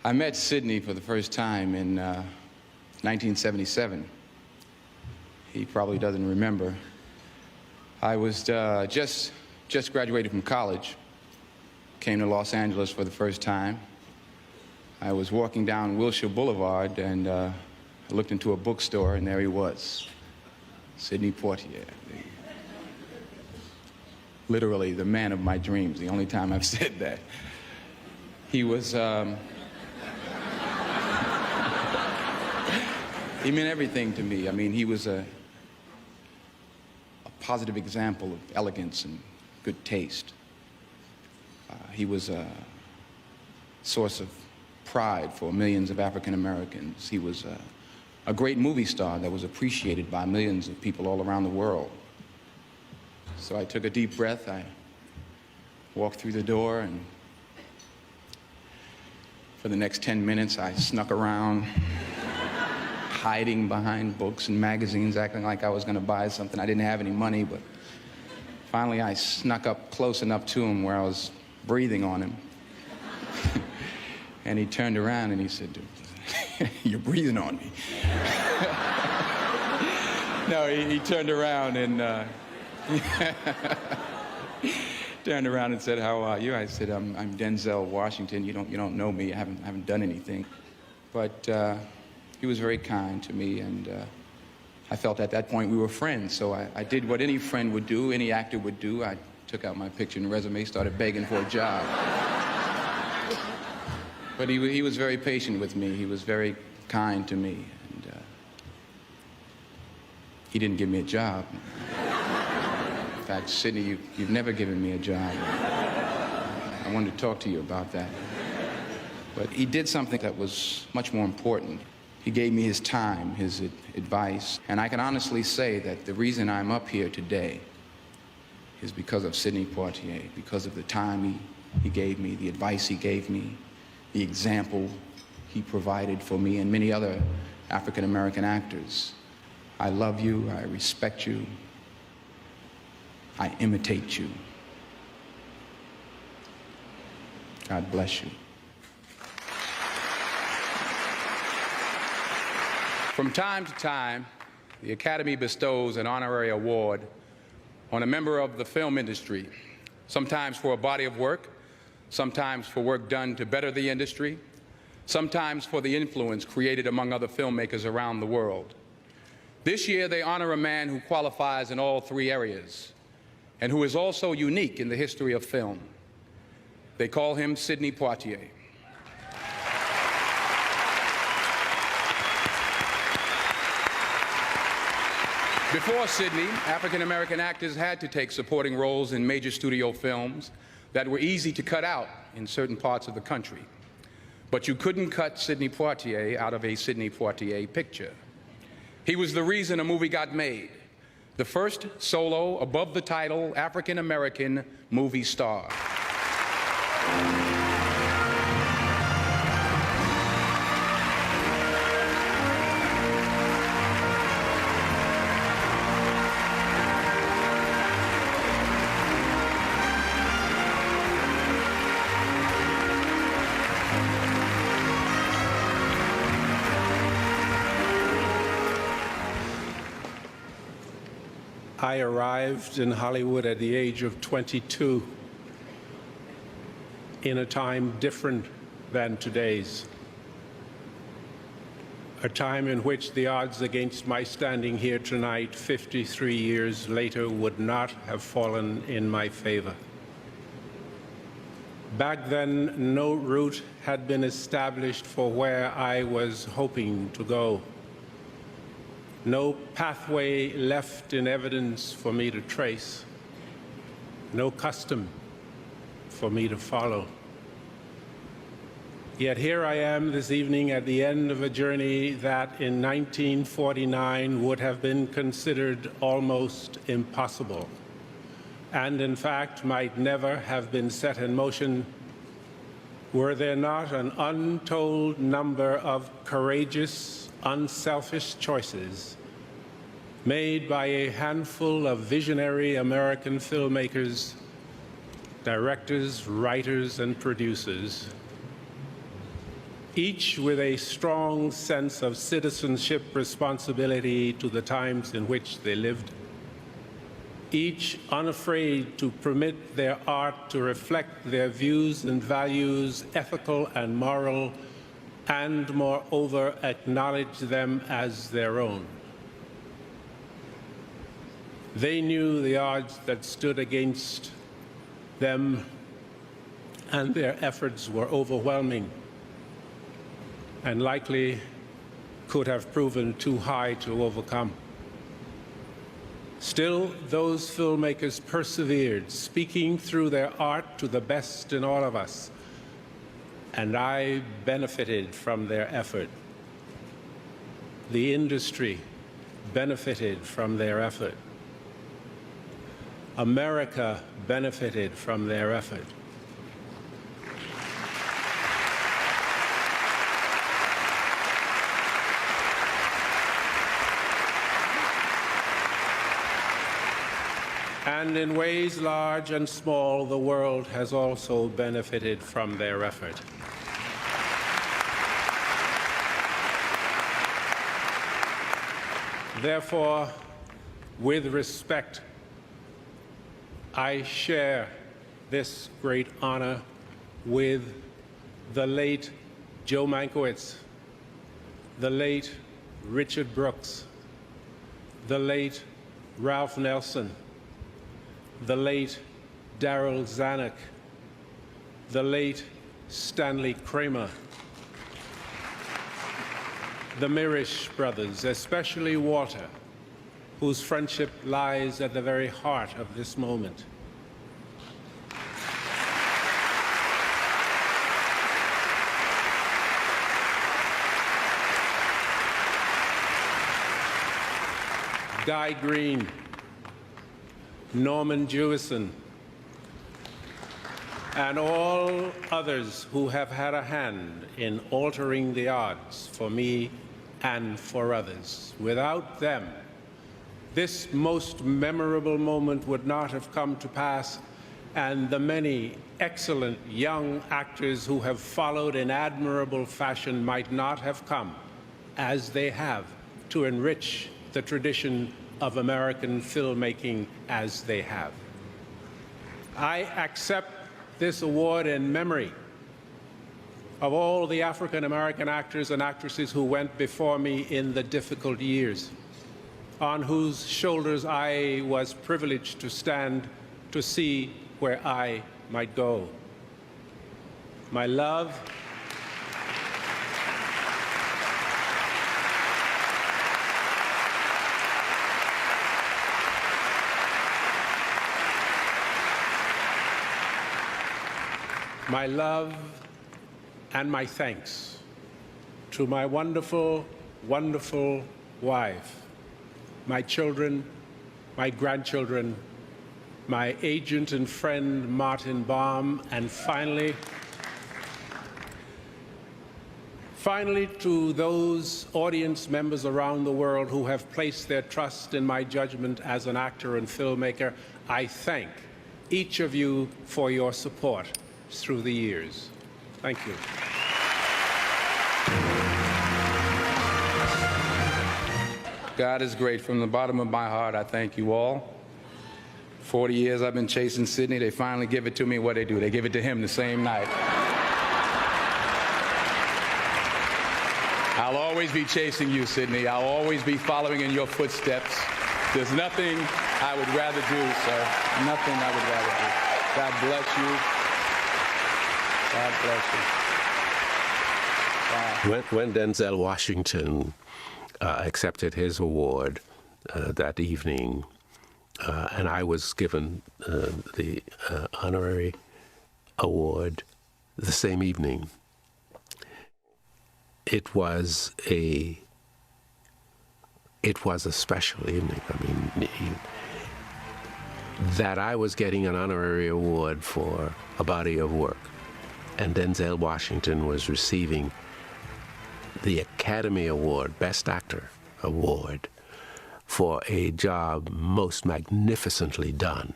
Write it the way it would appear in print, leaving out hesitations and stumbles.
I met Sidney for the first time in 1977. He probably doesn't remember. I was just graduated from college, came to Los Angeles for the first time. I was walking down Wilshire Boulevard, and I looked into a bookstore, and there he was, Sidney Poitier. Literally the man of my dreams, the only time I've said that. He was, he meant everything to me. I mean, he was a positive example of elegance and good taste. He was a source of pride for millions of African Americans. He was a great movie star that was appreciated by millions of people all around the world. So I took a deep breath, I walked through the door, and for the next 10 minutes I snuck around, hiding behind books and magazines, acting like I was going to buy something. I didn't have any money, but finally I snuck up close enough to him where I was breathing on him. And he turned around and he said, "You're breathing on me." No, he turned around and turned around and said, "How are you?" I said, I'm Denzel Washington. You don't know me. I haven't done anything." But he was very kind to me, and I felt at that point we were friends. So I did what any friend would do, any actor would do. I took out my picture and resume, started begging for a job. But he was very patient with me. He was very kind to me, and he didn't give me a job. In fact, Sidney, you've never given me a job. I wanted to talk to you about that. But he did something that was much more important. He gave me his time, his advice, and I can honestly say that the reason I'm up here today is because of Sidney Poitier, because of the time he gave me, the advice he gave me, the example he provided for me and many other African-American actors. I love you, I respect you, I imitate you. God bless you. From time to time, the Academy bestows an honorary award on a member of the film industry, sometimes for a body of work, sometimes for work done to better the industry, sometimes for the influence created among other filmmakers around the world. This year, they honor a man who qualifies in all three areas and who is also unique in the history of film. They call him Sidney Poitier. Before Sidney, African-American actors had to take supporting roles in major studio films that were easy to cut out in certain parts of the country. But you couldn't cut Sidney Poitier out of a Sidney Poitier picture. He was the reason a movie got made, the first solo, above-the-title, African-American movie star. I arrived in Hollywood at the age of 22 in a time different than today's, a time in which the odds against my standing here tonight, 53 years later, would not have fallen in my favor. Back then, no route had been established for where I was hoping to go. No pathway left in evidence for me to trace. No custom for me to follow. Yet here I am this evening at the end of a journey that in 1949 would have been considered almost impossible, and in fact might never have been set in motion were there not an untold number of courageous, unselfish choices made by a handful of visionary American filmmakers, directors, writers, and producers each with a strong sense of citizenship responsibility to the times in which they lived, each unafraid to permit their art to reflect their views and values, ethical and moral, and moreover acknowledge them as their own. They knew the odds that stood against them, and their efforts were overwhelming and likely could have proven too high to overcome. Still, those filmmakers persevered, speaking through their art to the best in all of us, and I benefited from their effort. The industry benefited from their effort. America benefited from their effort. And in ways large and small, the world has also benefited from their effort. Therefore, with respect, I share this great honor with the late Joe Mankiewicz, the late Richard Brooks, the late Ralph Nelson, the late Darryl Zanuck, the late Stanley Kramer, the Mirisch brothers, especially Walter, whose friendship lies at the very heart of this moment. Guy Green, Norman Jewison, and all others who have had a hand in altering the odds for me and for others. Without them, this most memorable moment would not have come to pass, and the many excellent young actors who have followed in admirable fashion might not have come, as they have, to enrich the tradition of American filmmaking as they have. I accept this award in memory of all the African American actors and actresses who went before me in the difficult years, on whose shoulders I was privileged to stand to see where I might go. My love, and my thanks to my wonderful, wonderful wife, my children, my grandchildren, my agent and friend, Martin Baum, and finally to those audience members around the world who have placed their trust in my judgment as an actor and filmmaker. I thank each of you for your support through the years. Thank you. God is great. From the bottom of my heart, I thank you all. 40 years I've been chasing Sidney. They finally give it to me. What do? They give it to him the same night. I'll always be chasing you, Sidney. I'll always be following in your footsteps. There's nothing I would rather do, sir. Nothing I would rather do. God bless you. God bless you. When Denzel Washington accepted his award that evening, and I was given the honorary award the same evening, it was a special evening. I mean, that I was getting an honorary award for a body of work, and Denzel Washington was receiving the Academy Award, Best Actor Award, for a job most magnificently done.